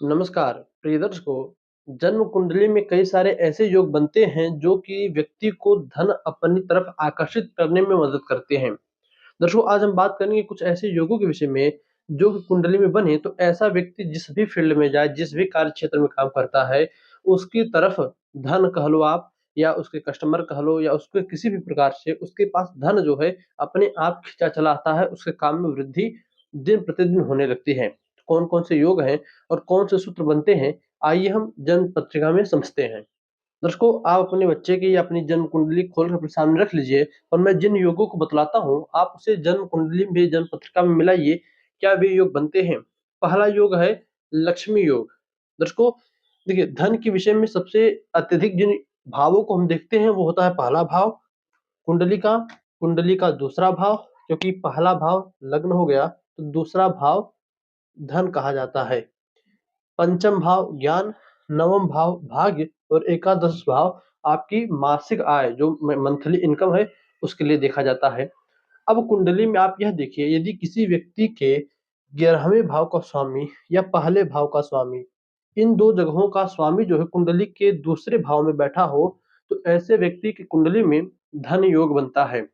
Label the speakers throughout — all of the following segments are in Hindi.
Speaker 1: नमस्कार प्रिय दर्शकों। जन्म कुंडली में कई सारे ऐसे योग बनते हैं जो कि व्यक्ति को धन अपनी तरफ आकर्षित करने में मदद करते हैं। दर्शकों, आज हम बात करेंगे कुछ ऐसे योगों के विषय में जो कि कुंडली में बने तो ऐसा व्यक्ति जिस भी फील्ड में जाए, जिस भी कार्य क्षेत्र में काम करता है, उसकी तरफ धन कह लो आप या उसके कस्टमर कह लो या उसके किसी भी प्रकार से उसके पास धन जो है अपने आप खींचा चला आता है। उसके काम में वृद्धि दिन प्रतिदिन होने लगती है। कौन कौन से योग हैं और कौन से सूत्र बनते हैं, आइए हम जन्म पत्रिका में समझते हैं। दर्शकों, आप अपने बच्चे की या अपनी जन्म कुंडली खोल कर अपने सामने रख लीजिए और मैं जिन योगों को बतलाता हूँ आप उसे जन्म कुंडली में, जन्म पत्रिका में मिलाइए। क्या वे योग बनते हैं? पहला योग है लक्ष्मी योग। दर्शकों, देखिए, धन के विषय में सबसे अत्यधिक जिन भावों को हम देखते हैं वो होता है पहला भाव कुंडली का, कुंडली का दूसरा भाव, क्योंकि पहला भाव लग्न हो गया तो दूसरा भाव धन कहा जाता है। पंचम भाव ज्ञान, नवम भाव भाग्य और एकादश भाव आपकी मासिक आय जो मंथली इनकम है उसके लिए देखा जाता है। अब कुंडली में आप यह देखिए, यदि किसी व्यक्ति के 11वें भाव का स्वामी या पहले भाव का स्वामी, इन दो जगहों का स्वामी जो है कुंडली के दूसरे भाव में बैठा हो तो ऐसे व्यक्ति की कुंडली में धन योग बनता है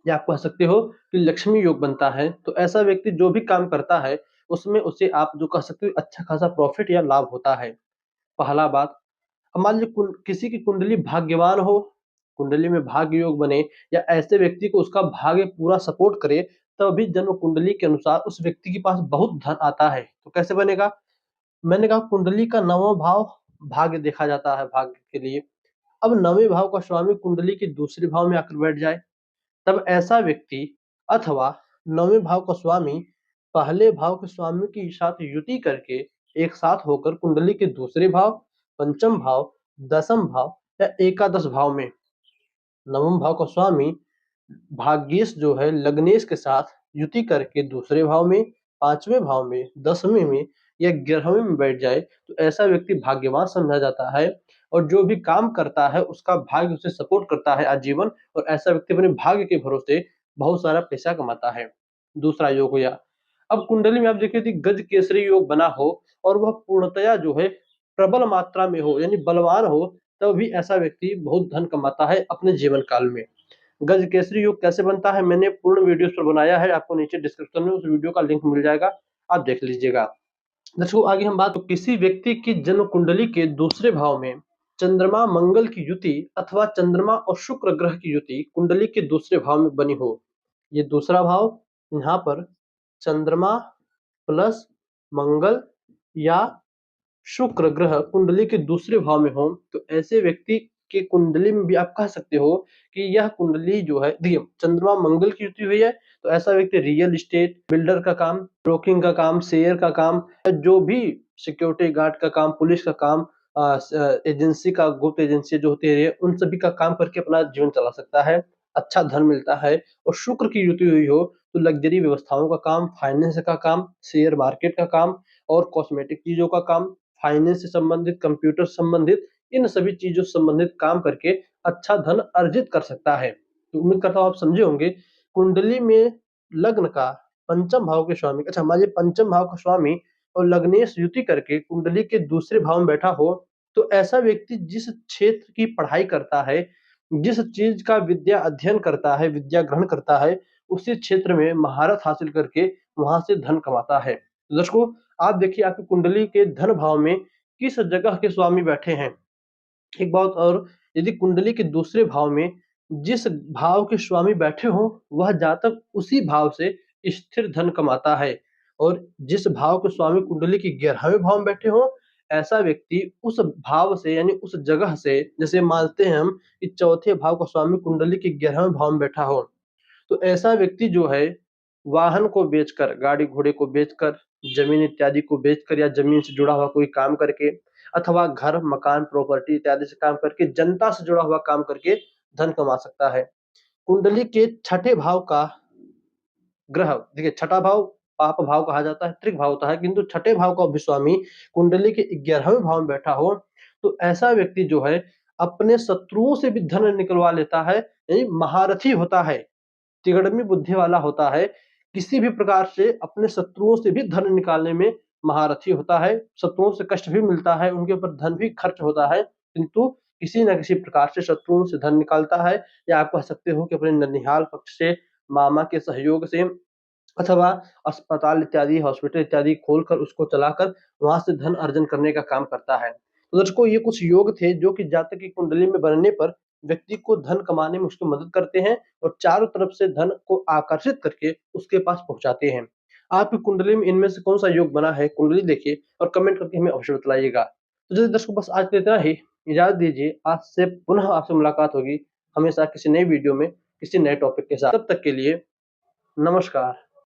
Speaker 1: या आप कह सकते हो कि लक्ष्मी योग बनता है। तो ऐसा व्यक्ति जो भी काम करता है उसमें उसे आप जो कह सकते हो अच्छा खासा प्रॉफिट या लाभ होता है। पहला बात। अब मान लीजिए किसी की कुंडली भाग्यवान हो, कुंडली में भाग्य योग बने या ऐसे व्यक्ति को उसका भाग्य पूरा सपोर्ट करे, तभी जन्म कुंडली के अनुसार उस व्यक्ति के पास बहुत धन आता है। तो कैसे बनेगा? मैंने कहा कुंडली का नववां भाव भाग्य देखा जाता है भाग्य के लिए। अब नवें भाव का स्वामी कुंडली के दूसरे भाव में आकर बैठ जाए, तब ऐसा व्यक्ति अथवा नवें भाव का स्वामी पहले भाव के स्वामी के साथ युति करके एक साथ होकर कुंडली के दूसरे भाव, पंचम भाव, दसम भाव या एकादश भाव में नवम भाव का स्वामी भाग्येश जो है लग्नेश के साथ युति करके दूसरे भाव में, पांचवें भाव में, दसवें में या 11वें में बैठ जाए तो ऐसा व्यक्ति भाग्यवान समझा जाता है और जो भी काम करता है उसका भाग्य उसे सपोर्ट करता है आजीवन, और ऐसा व्यक्ति अपने भाग्य के भरोसे बहुत सारा पैसा कमाता है। दूसरा योग हो या अब कुंडली में आप देखिए यदि गज केसरी योग बना हो और वह पूर्णतया जो है प्रबल मात्रा में हो यानी बलवान हो, तब भी ऐसा व्यक्ति बहुत धन कमाता है अपने जीवन काल में। गज केसरी योग कैसे बनता है मैंने पूर्ण वीडियो पर बनाया है, आपको नीचे डिस्क्रिप्शन में उस वीडियो का लिंक मिल जाएगा, आप देख लीजिएगा। दर्शकों, आगे हम बात तो किसी व्यक्ति की जन्म कुंडली के दूसरे भाव में चंद्रमा मंगल की युति अथवा चंद्रमा और शुक्र ग्रह की युति कुंडली के दूसरे भाव में बनी हो। ये दूसरा भाव, यहाँ पर चंद्रमा प्लस मंगल या शुक्र ग्रह कुंडली के दूसरे भाव में हो तो ऐसे व्यक्ति के कुंडली में भी आप कह सकते हो कि यह कुंडली जो है, देखिए चंद्रमा मंगल की युति हुई है तो ऐसा व्यक्ति रियल एस्टेट, बिल्डर का काम, ब्रोकिंग का काम, शेयर का काम, जो भी सिक्योरिटी गार्ड का काम, पुलिस का काम, एजेंसी का, गुप्त एजेंसी जो होती है उन सभी का काम करके अपना जीवन चला सकता है, अच्छा धन मिलता है। और शुक्र की युति हुई हो तो लग्जरी व्यवस्थाओं का काम, फाइनेंस का काम, शेयर मार्केट का काम और कॉस्मेटिक चीजों का काम, फाइनेंस से संबंधित, कंप्यूटर से संबंधित, इन सभी चीजों से संबंधित काम करके अच्छा धन अर्जित कर सकता है। तो उम्मीद करता हूँ आप समझे होंगे। कुंडली में लग्न का पंचम भाव के स्वामी, अच्छा मान लीजिए पंचम भाव का स्वामी और लग्नेश युति करके कुंडली के दूसरे भाव में बैठा हो तो ऐसा व्यक्ति जिस क्षेत्र की पढ़ाई करता है, जिस चीज का विद्या अध्ययन करता है, विद्या ग्रहण करता है, उसी क्षेत्र में महारत हासिल करके वहां से धन कमाता है। दर्शकों, आप देखिए आपकी कुंडली के धन भाव में किस जगह के स्वामी बैठे हैं। एक बात और, यदि कुंडली के दूसरे भाव में जिस भाव के स्वामी बैठे हो वह जातक उसी भाव से स्थिर धन कमाता है, और जिस भाव के स्वामी कुंडली के 11वें भाव में बैठे हो ऐसा व्यक्ति उस भाव से यानी उस जगह से, जैसे मानते हैं हम कि चौथे भाव का स्वामी कुंडली के 11वें भाव में बैठा हो तो ऐसा व्यक्ति जो है वाहन को बेचकर, गाड़ी घोड़े को बेचकर, जमीन इत्यादि को बेचकर या जमीन से जुड़ा हुआ कोई काम करके अथवा घर मकान प्रॉपर्टी इत्यादि से काम करके, जनता से जुड़ा हुआ काम करके धन कमा सकता है। कुंडली के छठे भाव का ग्रह, देखिए छठा भाव पाप भाव कहा जाता है, त्रिक भाव होता है, किंतु छठे भाव का अभिस्वामी कुंडली के 11वें भाव में बैठा हो तो ऐसा व्यक्ति जो है अपने शत्रुओं से भी धन निकलवा लेता है, यानी महारथी होता है, तिगड़मी बुद्धि वाला होता है, किसी भी प्रकार से अपने शत्रुओं से भी धन निकालने में महारथी होता है, शत्रुओं से कष्ट भी मिलता है, उनके ऊपर धन भी खर्च होता है, किंतु किसी न किसी प्रकार से शत्रुओं से धन निकालता है, या आप कह सकते हो कि अपने ननिहाल पक्ष से मामा के सहयोग से अथवा अस्पताल इत्यादि, हॉस्पिटल इत्यादि खोलकर उसको चलाकर वहाँ से धन अर्जन करने का काम करता है। तो दर्शकों, ये कुछ योग थे जो कि जातक की कुंडली में बनने पर व्यक्ति को धन कमाने में उसकी मदद करते हैं और चारों तरफ से धन को आकर्षित करके उसके पास पहुँचाते हैं। आपकी कुंडली में इनमें से कौन-सा योग बना है, कुंडली देखिए और कमेंट करके हमें अवश्य बताइएगा। तो चलिए दर्शकों, बस आज के लिए इतना ही। इजाज़त दीजिए, आज से पुनः आपसे मुलाकात होगी हमेशा किसी नई वीडियो में, किसी नए टॉपिक के साथ। तब तक के लिए नमस्कार।